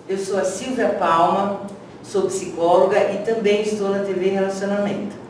Eu sou a Silvia Palma, sou psicóloga e também estou na TV Relacionamento.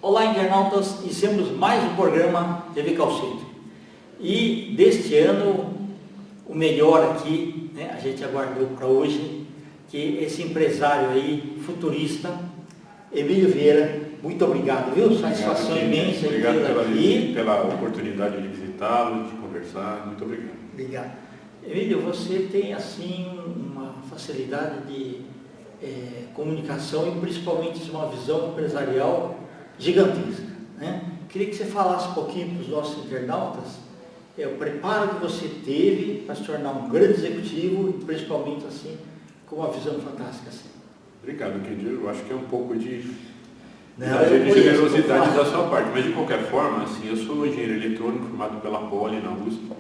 Olá, internautas, iniciamos mais um programa TV Calcito. E deste ano, o melhor aqui, né, a gente aguardou para hoje, que esse empresário aí, futurista, Emílio Vieira, muito obrigado, viu? Satisfação imensa. Obrigado pela oportunidade de visitá-lo, de conversar, muito obrigado. Obrigado. Emílio, você tem assim uma facilidade de comunicação e principalmente uma visão empresarial gigantesca, né? Queria que você falasse um pouquinho para os nossos internautas o preparo que você teve para se tornar um grande executivo e principalmente assim, com uma visão fantástica assim. Obrigado, Kendi. Eu acho que é um pouco de generosidade da sua parte, mas de qualquer forma, assim, eu sou engenheiro eletrônico formado pela Poli na USP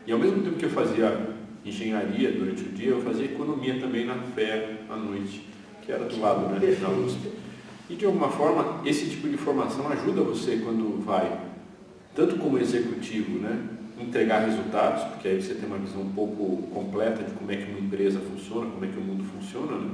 e ao mesmo tempo que eu fazia engenharia durante o dia, eu fazia economia também na FEA à noite, que era do lado, né, da USP. E de alguma forma, esse tipo de formação ajuda você quando vai, tanto como executivo, né, entregar resultados, porque aí você tem uma visão um pouco completa de como é que uma empresa funciona, como é que o mundo funciona, né?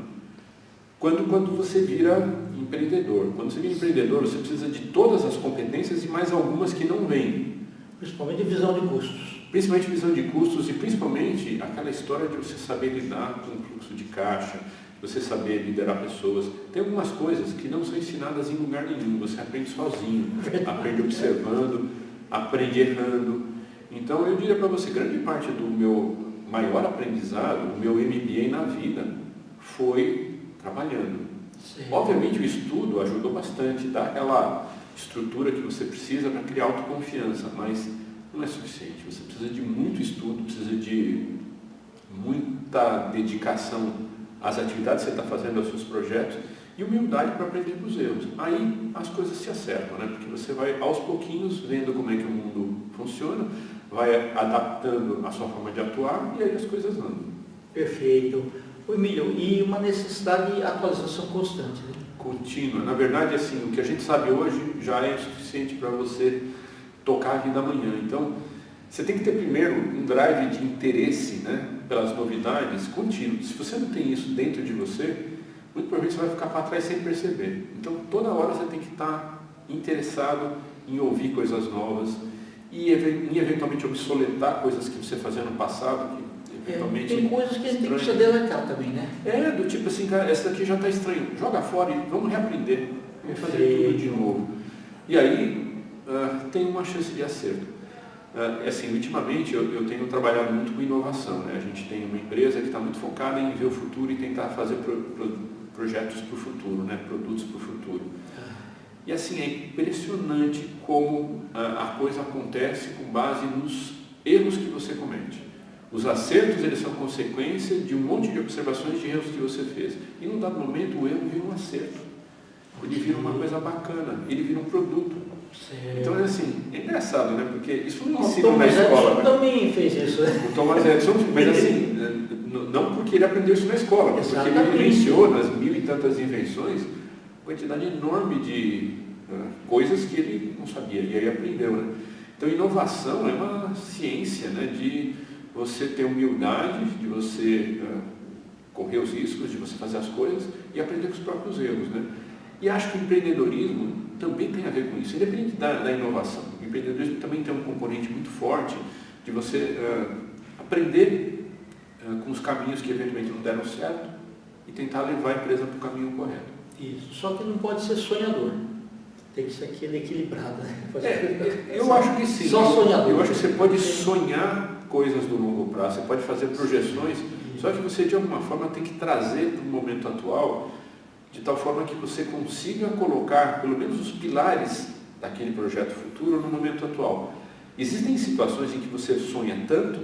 Quando você vira empreendedor. Quando você vira empreendedor, você precisa de todas as competências e mais algumas que não vêm. Principalmente visão de custos. Principalmente visão de custos e principalmente aquela história de você saber lidar com o fluxo de caixa, você saber liderar pessoas. Tem algumas coisas que não são ensinadas em lugar nenhum, você aprende sozinho, aprende observando, aprende errando. Então eu diria para você, grande parte do meu maior aprendizado, do meu MBA na vida, foi trabalhando. Sim. Obviamente o estudo ajudou bastante, dá aquela estrutura que você precisa para criar autoconfiança, mas não é suficiente. Você precisa de muito estudo, precisa de muita dedicação às atividades que você está fazendo, aos seus projetos, e humildade para aprender com os erros. Aí as coisas se acertam, né? Porque você vai aos pouquinhos vendo como é que o mundo funciona, vai adaptando a sua forma de atuar e aí as coisas andam. Perfeito. Ô Emílio, e uma necessidade de atualização constante, né? Contínua. Na verdade, assim, o que a gente sabe hoje já é suficiente para você tocar a vida amanhã. Então, você tem que ter primeiro um drive de interesse, né, pelas novidades contínuo. Se você não tem isso dentro de você, muito provavelmente você vai ficar para trás sem perceber. Então, toda hora você tem que estar interessado em ouvir coisas novas e eventualmente obsoletar coisas que você fazia no passado, que eventualmente... Tem coisas que a gente tem que se deletar também, né? Do tipo assim, cara, essa daqui já está estranha, joga fora e vamos reaprender, vamos fazer tudo de novo. E aí, tem uma chance de acerto. Assim, ultimamente eu tenho trabalhado muito com inovação, né? A gente tem uma empresa que está muito focada em ver o futuro e tentar fazer projetos para o futuro, né? Produtos para o futuro. E assim, é impressionante como a coisa acontece com base nos erros que você comete. Os acertos, eles são consequência de um monte de observações de erros que você fez. E num dado momento o erro vira um acerto. Ele vira uma coisa bacana, ele vira um produto. Certo. Então, assim, é engraçado, né? Porque isso não ensina na escola. O também fez isso, né? O Thomas Edison, mas assim, não porque ele aprendeu isso na escola, mas porque ele iniciou nas mil e tantas invenções, quantidade enorme de coisas que ele não sabia, e aí aprendeu, né? Então, inovação é uma ciência, né? De você ter humildade, de você correr os riscos, de você fazer as coisas e aprender com os próprios erros, né? E acho que o empreendedorismo também tem a ver com isso, independente da inovação. O empreendedorismo também tem um componente muito forte de você aprender com os caminhos que eventualmente não deram certo e tentar levar a empresa para o caminho correto. Isso, só que não pode ser sonhador. Tem que ser aquele equilibrado, né? Eu acho que sim. Só sonhador. Eu acho que você pode sonhar coisas do longo prazo, você pode fazer projeções, só que você de alguma forma tem que trazer para o momento atual de tal forma que você consiga colocar pelo menos os pilares daquele projeto futuro no momento atual. Existem situações em que você sonha tanto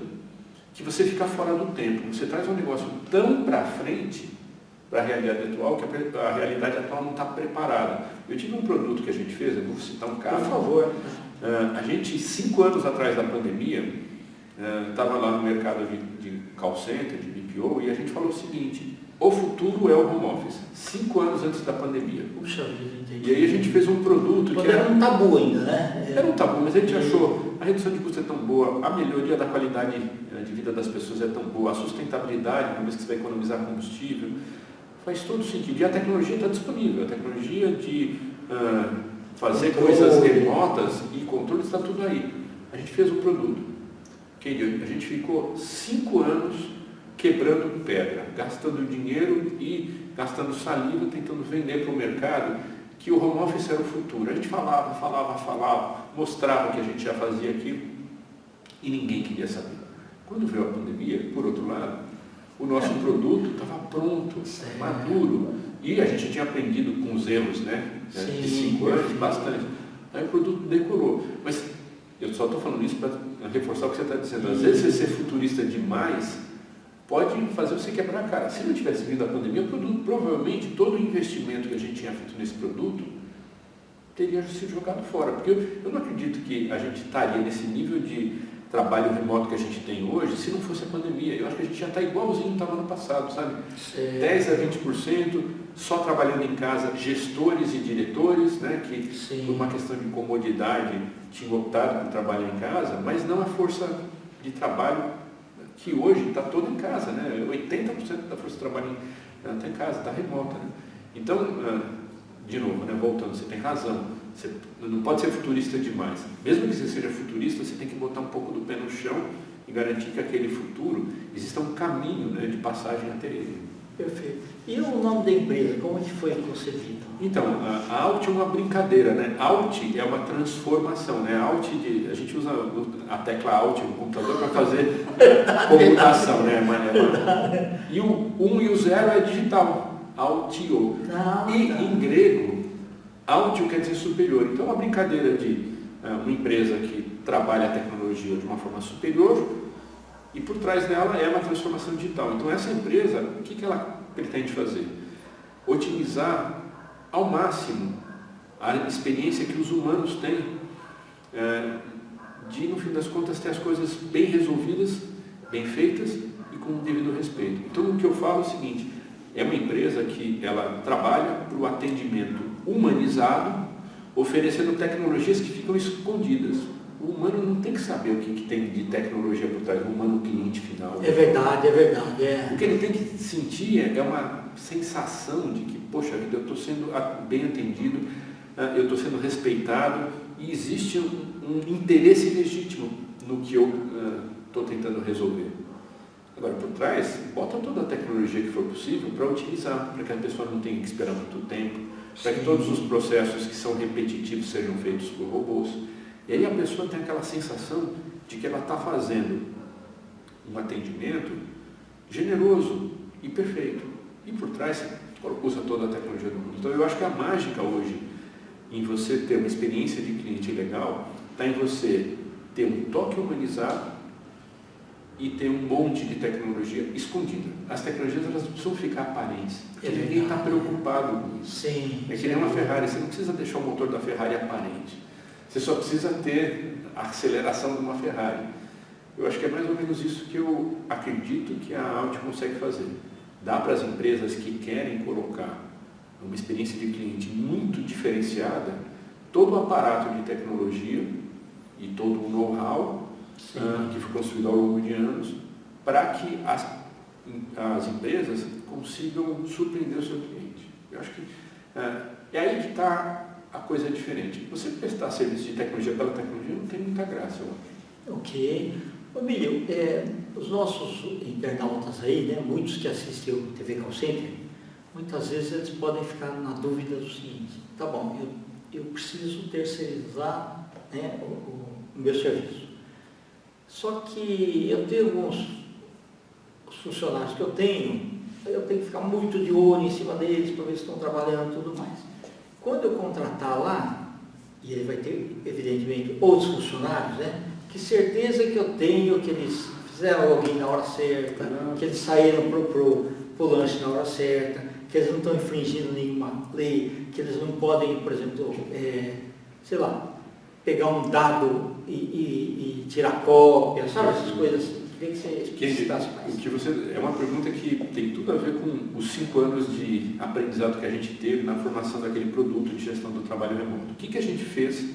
que você fica fora do tempo. Você traz um negócio tão para frente para a realidade atual, que a realidade atual não está preparada. Eu tive um produto que a gente fez, eu vou citar um caso. Por favor. A gente, 5 anos atrás da pandemia, estava lá no mercado de call center, de BPO, e a gente falou o seguinte: o futuro é o home office, 5 anos antes da pandemia. Puxa vida, entendi. E aí a gente fez um produto Quando que era um tabu ainda, né? era um tabu, mas a gente achou a redução de custo é tão boa, a melhoria da qualidade de vida das pessoas é tão boa, a sustentabilidade, uma vez que você vai economizar combustível, faz todo sentido. E a tecnologia está disponível, a tecnologia de fazer coisas remotas e controles está tudo aí. A gente fez o produto. A gente ficou 5 anos quebrando pedra, gastando dinheiro e gastando saliva, tentando vender para o mercado que o home office era o futuro. A gente falava, mostrava que a gente já fazia aquilo e ninguém queria saber. Quando veio a pandemia, por outro lado, o nosso produto estava pronto, maduro, e a gente tinha aprendido com os erros, né? De 5 anos, bastante. Aí o produto decolou. Mas eu só estou falando isso para reforçar o que você está dizendo. Às vezes você ser futurista demais pode fazer você quebrar a cara. Se não tivesse vindo a pandemia, o produto, provavelmente todo o investimento que a gente tinha feito nesse produto teria sido jogado fora. Porque eu não acredito que a gente estaria nesse nível de trabalho remoto que a gente tem hoje se não fosse a pandemia. Eu acho que a gente já está igualzinho estava no passado, sabe? 10 a 20% só trabalhando em casa, gestores e diretores, né, que por uma questão de comodidade tinham optado por trabalhar em casa, mas não a força de trabalho que hoje está toda em casa, né? 80% da força de trabalho está em casa, está remota, né? Então, de novo, né, voltando, você tem razão, você não pode ser futurista demais. Mesmo que você seja futurista, você tem que botar um pouco do pé no chão e garantir que aquele futuro exista um caminho, né, de passagem até ele. Perfeito. E o nome da empresa, como é que foi concebido? Então, a Alt é uma brincadeira, né? Alt é uma transformação, né? A gente usa a tecla Alt no computador para fazer computação, né? E o 1 e o 0 é digital, Altio. Em grego, Altio quer dizer superior. Então, é uma brincadeira de uma empresa que trabalha a tecnologia de uma forma superior e por trás dela é uma transformação digital. Então, essa empresa, o que ela pretende fazer? Otimizar ao máximo a experiência que os humanos têm de, no fim das contas, ter as coisas bem resolvidas, bem feitas e com o devido respeito. Então, o que eu falo é o seguinte: é uma empresa que ela trabalha para o atendimento humanizado, oferecendo tecnologias que ficam escondidas. O humano não tem que saber o que tem de tecnologia por trás, o humano cliente final. É verdade. O que ele tem que sentir é uma sensação de que, poxa vida, eu estou sendo bem atendido, eu estou sendo respeitado e existe um interesse legítimo no que eu estou tentando resolver. Agora, por trás, bota toda a tecnologia que for possível para utilizar, para que a pessoa não tenha que esperar muito tempo, para que todos os processos que são repetitivos sejam feitos por robôs. E aí a pessoa tem aquela sensação de que ela está fazendo um atendimento generoso e perfeito. E por trás usa toda a tecnologia do mundo. Então eu acho que a mágica hoje em você ter uma experiência de cliente legal está em você ter um toque humanizado e ter um monte de tecnologia escondida. As tecnologias elas precisam ficar aparentes, porque ninguém está preocupado com isso. É que nem uma Ferrari, você não precisa deixar o motor da Ferrari aparente. Você só precisa ter a aceleração de uma Ferrari. Eu acho que é mais ou menos isso que eu acredito que a Alt consegue fazer. Dá para as empresas que querem colocar uma experiência de cliente muito diferenciada, todo o aparato de tecnologia e todo o know-how que foi construído ao longo de anos, para que as empresas consigam surpreender o seu cliente. Eu acho que é aí que está a coisa diferente. Você prestar serviço de tecnologia pela tecnologia não tem muita graça, eu acho. Ok. Emílio, os nossos internautas aí, né, muitos que assistem o TV Call Center, muitas vezes eles podem ficar na dúvida do seguinte: tá bom, eu preciso terceirizar, né, o meu serviço. Só que eu tenho alguns funcionários que eu tenho que ficar muito de olho em cima deles para ver se estão trabalhando e tudo mais. Quando eu contratar lá, e ele vai ter, evidentemente, outros funcionários, né? Que certeza que eu tenho que eles fizeram o login na hora certa, que eles saíram pôr lanche na hora certa, que eles não estão infringindo nenhuma lei, que eles não podem, por exemplo, sei lá, pegar um dado e tirar cópia, sabe? Essas coisas. Queria que você explicitasse mais. É uma pergunta que tem tudo a ver com os 5 anos de aprendizado que a gente teve na formação daquele produto de gestão do trabalho remoto. O que a gente fez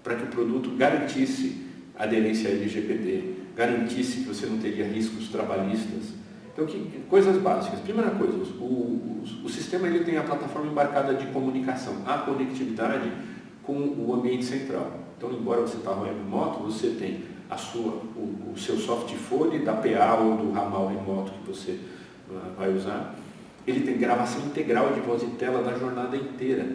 para que o produto garantisse aderência à LGPD, garantisse que você não teria riscos trabalhistas? Então, coisas básicas. Primeira coisa, o sistema ele tem a plataforma embarcada de comunicação, a conectividade com o ambiente central. Então, embora você esteja remoto, você tem o seu softphone da PA ou do ramal remoto que você vai usar. Ele tem gravação integral de voz e tela da jornada inteira.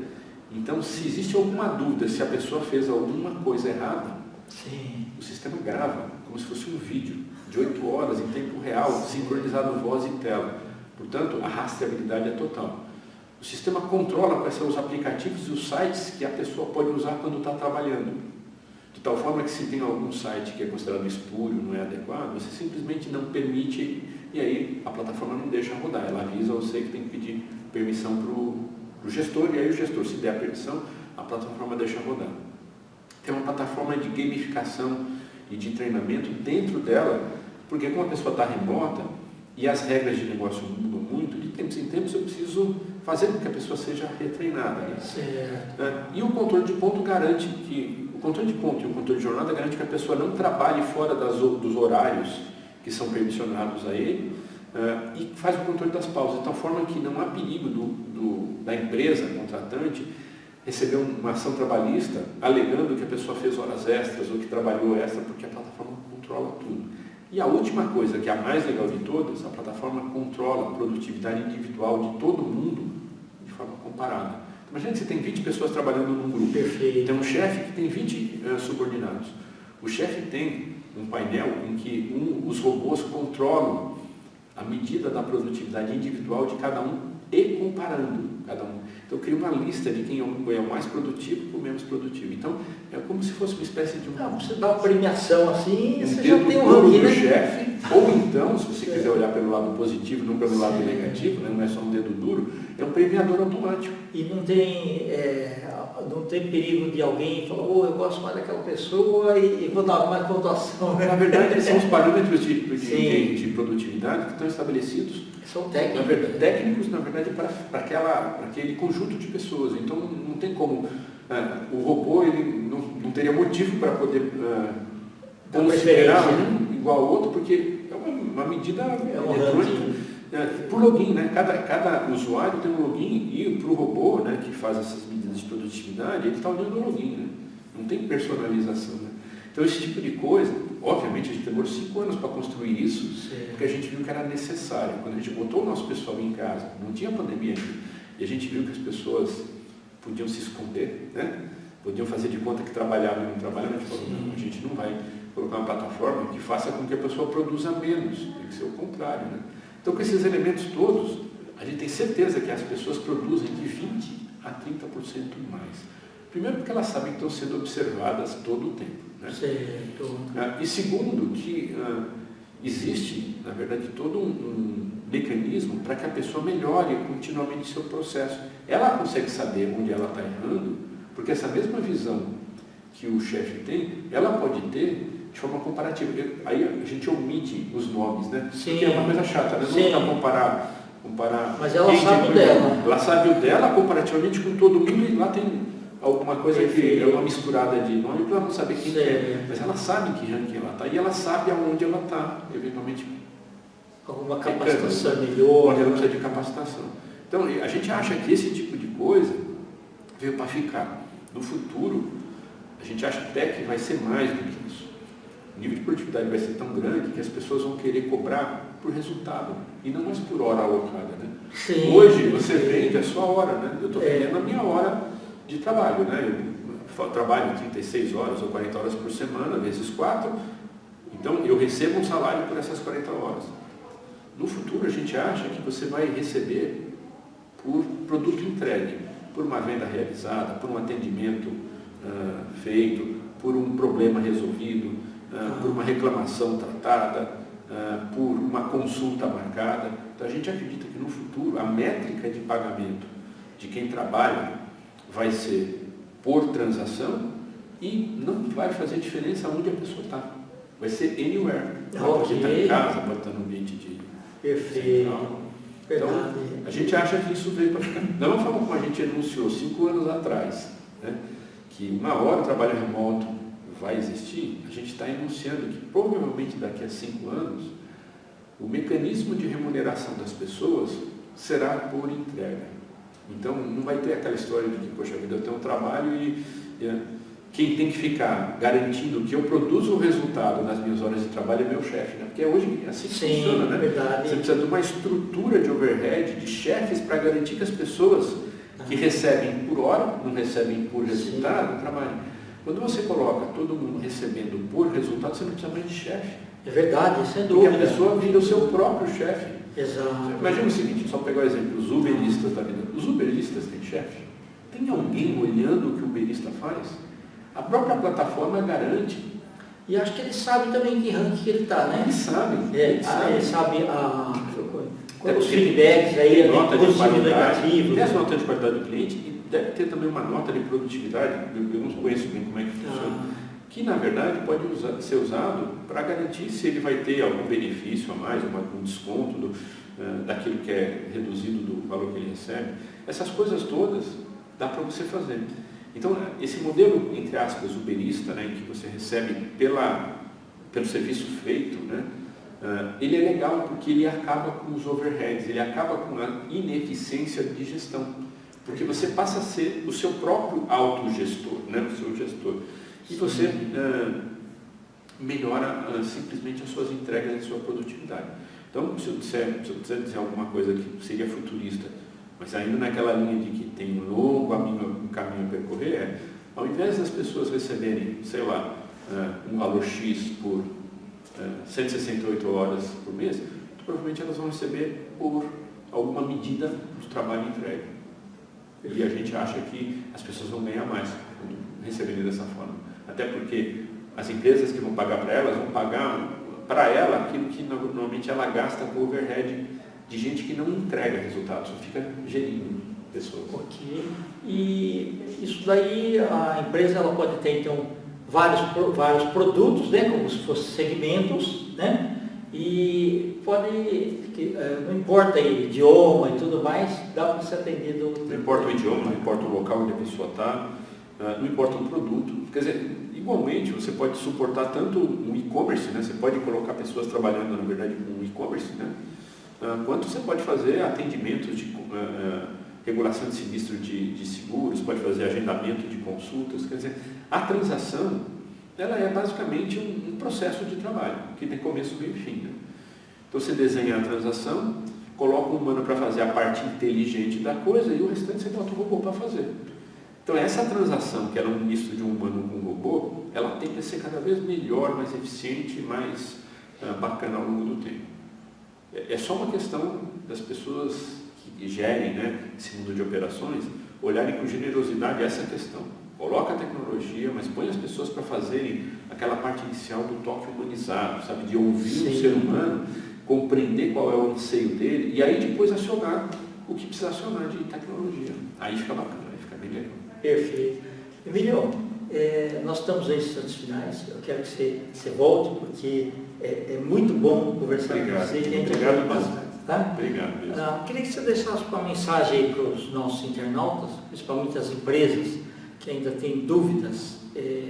Então, se existe alguma dúvida, se a pessoa fez alguma coisa errada, sim, o sistema grava, como se fosse um vídeo, de 8 horas, em tempo real, sincronizado voz e tela. Portanto, a rastreabilidade é total. O sistema controla quais são os aplicativos e os sites que a pessoa pode usar quando está trabalhando. De tal forma que se tem algum site que é considerado espúrio, não é adequado, você simplesmente não permite e aí a plataforma não deixa rodar. Ela avisa você que tem que pedir permissão para o gestor e aí o gestor, se der a permissão, a plataforma deixa rodar. Tem uma plataforma de gamificação e de treinamento dentro dela, porque como a pessoa está remota e as regras de negócio mudam muito, de tempos em tempos eu preciso fazer com que a pessoa seja retreinada. Né? Certo. E o controle de ponto garante que o controle de ponto e o controle de jornada garante que a pessoa não trabalhe fora dos horários que são permissionados a ele e faz o controle das pausas, de tal forma que não há perigo da empresa contratante receber uma ação trabalhista alegando que a pessoa fez horas extras ou que trabalhou extra, porque a plataforma controla tudo. E a última coisa, que é a mais legal de todas, a plataforma controla a produtividade individual de todo mundo de forma comparada. Imagina que você tem 20 pessoas trabalhando num grupo. Perfeito. Tem um chefe que tem 20 subordinados. O chefe tem um painel em que os robôs controlam a medida da produtividade individual de cada um e comparando cada um. Então cria uma lista de quem é o mais produtivo e o menos produtivo. Então é como se fosse uma espécie de você dá uma premiação assim, você já dedo tem um duro ranking, do né? chefe, ou então, se você quiser olhar pelo lado positivo, não pelo lado negativo, né? Não é só um dedo duro, é um premiador automático. E não tem perigo de alguém falar, eu gosto mais daquela pessoa e vou dar mais pontuação. Na verdade, são os parâmetros de produtividade que estão estabelecidos. São técnicos. Técnicos, na verdade, para aquele conjunto de pessoas. Então, não tem como... o robô ele não teria motivo para poder considerar um igual ao outro, porque é uma medida eletrônica. Por login, né? Cada usuário tem um login e para o robô, né, que faz essas medidas de produtividade, ele está olhando o login, né? Não tem personalização. Né? Então esse tipo de coisa, obviamente a gente demorou 5 anos para construir isso, porque a gente viu que era necessário. Quando a gente botou o nosso pessoal em casa, não tinha pandemia ainda, e a gente viu que as pessoas podiam se esconder, né? Podiam fazer de conta que trabalhavam e não trabalhavam, a gente falou, não, a gente não vai colocar uma plataforma que faça com que a pessoa produza menos, tem que ser o contrário, né? Então, com esses elementos todos, a gente tem certeza que as pessoas produzem de 20% a 30% mais. Primeiro, porque elas sabem que estão sendo observadas todo o tempo. Né? Certo. E segundo, que existe, na verdade, todo um mecanismo para que a pessoa melhore continuamente seu processo. Ela consegue saber onde ela está errando, porque essa mesma visão que o chefe tem, ela pode ter de forma comparativa. Aí a gente omite os nomes, né? Sim. Porque é uma coisa chata, né? Não dá comparar. Mas ela sabe o dela. Ela sabe o dela comparativamente com todo mundo e lá tem alguma coisa que é uma misturada de nome para ela não saber quem é. Mas ela sabe em que ranking ela está e ela sabe aonde ela está, eventualmente. Alguma capacitação melhor. Onde ela precisa de capacitação. Então, a gente acha que esse tipo de coisa veio para ficar. No futuro, a gente acha até que vai ser mais do que isso. O nível de produtividade vai ser tão grande que as pessoas vão querer cobrar por resultado e não mais por hora alocada. Né? Sim, hoje você vende a sua hora, né? Eu estou vendendo a minha hora de trabalho. Né? Eu trabalho 36 horas ou 40 horas por semana, vezes 4, então eu recebo um salário por essas 40 horas. No futuro a gente acha que você vai receber por produto entregue, por uma venda realizada, por um atendimento feito, por um problema resolvido, por uma reclamação tratada. por uma consulta marcada. Então a gente acredita que no futuro a métrica de pagamento de quem trabalha vai ser por transação e não vai fazer diferença onde a pessoa está. Vai ser anywhere. Pode estar em casa, pode estar no ambiente de... Perfeito. Então, a gente acha que isso veio para ficar. Da mesma forma como a gente anunciou 5 anos atrás, né, que uma hora o trabalho remoto vai existir, a gente está anunciando que provavelmente daqui a 5 anos o mecanismo de remuneração das pessoas será por entrega. Então não vai ter aquela história de que, poxa vida, eu tenho um trabalho e quem tem que ficar garantindo que eu produzo o resultado nas minhas horas de trabalho é meu chefe, né? Porque hoje é assim que funciona, né? Verdade. Você precisa de uma estrutura de overhead, de chefes para garantir que as pessoas que recebem por hora, não recebem por resultado, trabalham. Quando você coloca todo mundo recebendo por resultado, você não precisa mais de chefe. É verdade, sem Porque dúvida. a pessoa vira o seu próprio chefe. Exato. Imagina o seguinte, só pegar o exemplo, os uberistas da vida. Os uberistas têm chefe? Tem alguém olhando o que o uberista faz? A própria plataforma garante. E acho que ele sabe também que ranking que ele está, né? Eles sabem. Ele sabe os feedbacks aí, nota de qualidade, negativos. tem essa nota de qualidade do cliente e deve ter também uma nota de produtividade, eu não conheço bem como é que funciona, que na verdade pode ser usado para garantir se ele vai ter algum benefício a mais, um desconto daquilo que é reduzido do valor que ele recebe. Essas coisas todas dá para você fazer. Então, esse modelo, entre aspas, uberista, né, que você recebe pelo serviço feito, né, ele é legal porque ele acaba com os overheads, ele acaba com a ineficiência de gestão, porque você passa a ser o seu próprio autogestor, né, o seu gestor, e você melhora simplesmente as suas entregas e a sua produtividade. Então, se eu quiser dizer alguma coisa que seria futurista, mas ainda naquela linha de que tem um longo caminho a percorrer, ao invés das pessoas receberem, sei lá, um valor X por 168 horas por mês, provavelmente elas vão receber por alguma medida do trabalho entregue. E a gente acha que as pessoas vão ganhar mais quando receberem dessa forma. Até porque as empresas que vão pagar para elas vão pagar para ela aquilo que normalmente ela gasta com overhead de gente que não entrega resultados, só fica gerindo pessoas. Ok. E isso daí a empresa ela pode ter então vários produtos, né, como se fossem segmentos, né? E pode, não importa aí, idioma e tudo mais, dá para ser atendido. Não importa o idioma, não importa o local onde a pessoa está, não importa o produto. Quer dizer, igualmente você pode suportar tanto um e-commerce, né? Você pode colocar pessoas trabalhando, na verdade, com e-commerce, né? Quanto você pode fazer atendimentos de regulação de sinistro de seguros, pode fazer agendamento de consultas. Quer dizer, a transação ela é basicamente um processo de trabalho, que tem começo, meio e fim. Né? Então você desenha a transação, coloca o humano para fazer a parte inteligente da coisa e o restante você bota o robô para fazer. Então essa transação, que era um misto de um humano com um robô, ela tem que ser cada vez melhor, mais eficiente, mais bacana ao longo do tempo. É só uma questão das pessoas que gerem, né, esse mundo de operações olharem com generosidade essa questão. Coloca a tecnologia, mas põe as pessoas para fazerem aquela parte inicial do toque humanizado, sabe, de ouvir o ser humano, compreender qual é o anseio dele e aí depois acionar o que precisa acionar de tecnologia. Aí fica bacana, aí fica bem legal. Perfeito. Emílio, nós estamos aí nos instantes finais. Eu quero que você volte, porque é muito bom conversar com você. Obrigado bastante. Tá? Obrigado mesmo. Queria que você deixasse uma mensagem aí para os nossos internautas, principalmente as empresas que ainda têm dúvidas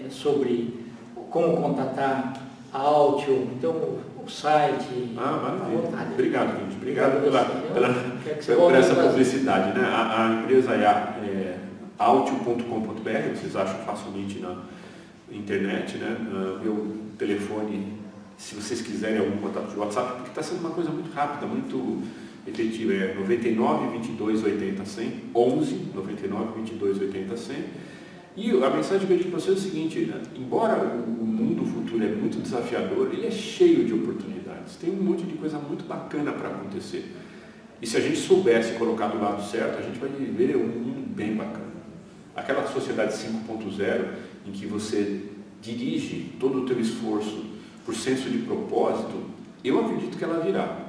sobre como contatar a Altio, então o site. Maravilha. Obrigado, gente. Obrigado por essa publicidade. Né? A empresa é altio.com.br, vocês acham facilmente na internet, né? Meu telefone, se vocês quiserem algum contato de WhatsApp, porque está sendo uma coisa muito rápida, muito efetiva, é 99 22 80 100, 11 99 22 80 100. E a mensagem que eu digo para vocês é o seguinte, né? Embora o mundo futuro é muito desafiador, ele é cheio de oportunidades, tem um monte de coisa muito bacana para acontecer. E se a gente soubesse colocar do lado certo, a gente vai viver um mundo bem bacana. Aquela sociedade 5.0 em que você dirige todo o teu esforço por senso de propósito, eu acredito que ela virá.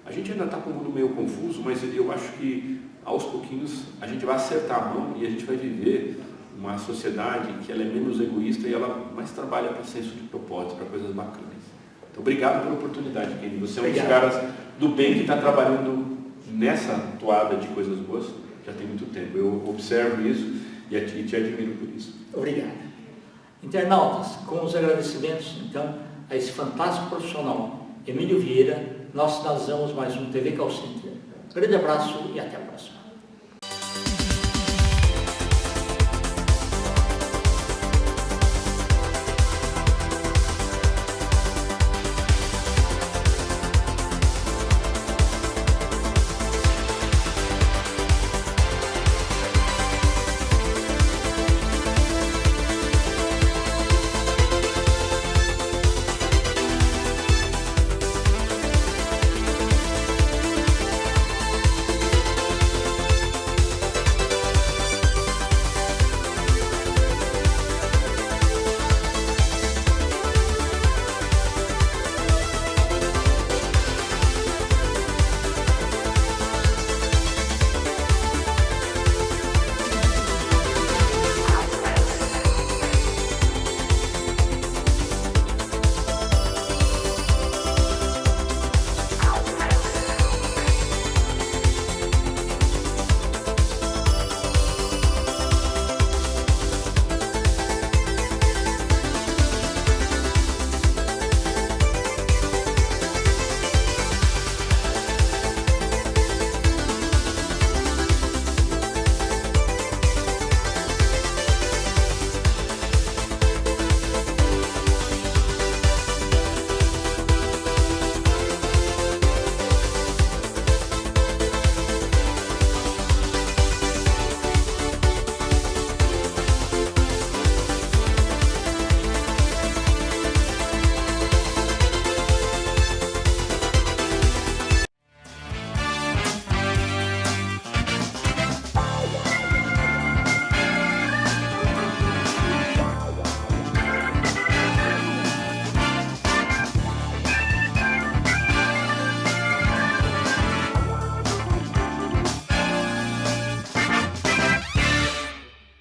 A gente ainda está com o mundo meio confuso, mas eu acho que aos pouquinhos a gente vai acertar a mão e a gente vai viver uma sociedade que ela é menos egoísta e ela mais trabalha para senso de propósito, para coisas bacanas. Então, obrigado pela oportunidade, Kenny. Você é um dos caras do bem que está trabalhando nessa toada de coisas boas já tem muito tempo. Eu observo isso e te admiro por isso. Obrigado. Internautas, com os agradecimentos, então, a esse fantástico profissional, Emílio Vieira, nós finalizamos mais um TV Call Center. Grande abraço e até a próxima.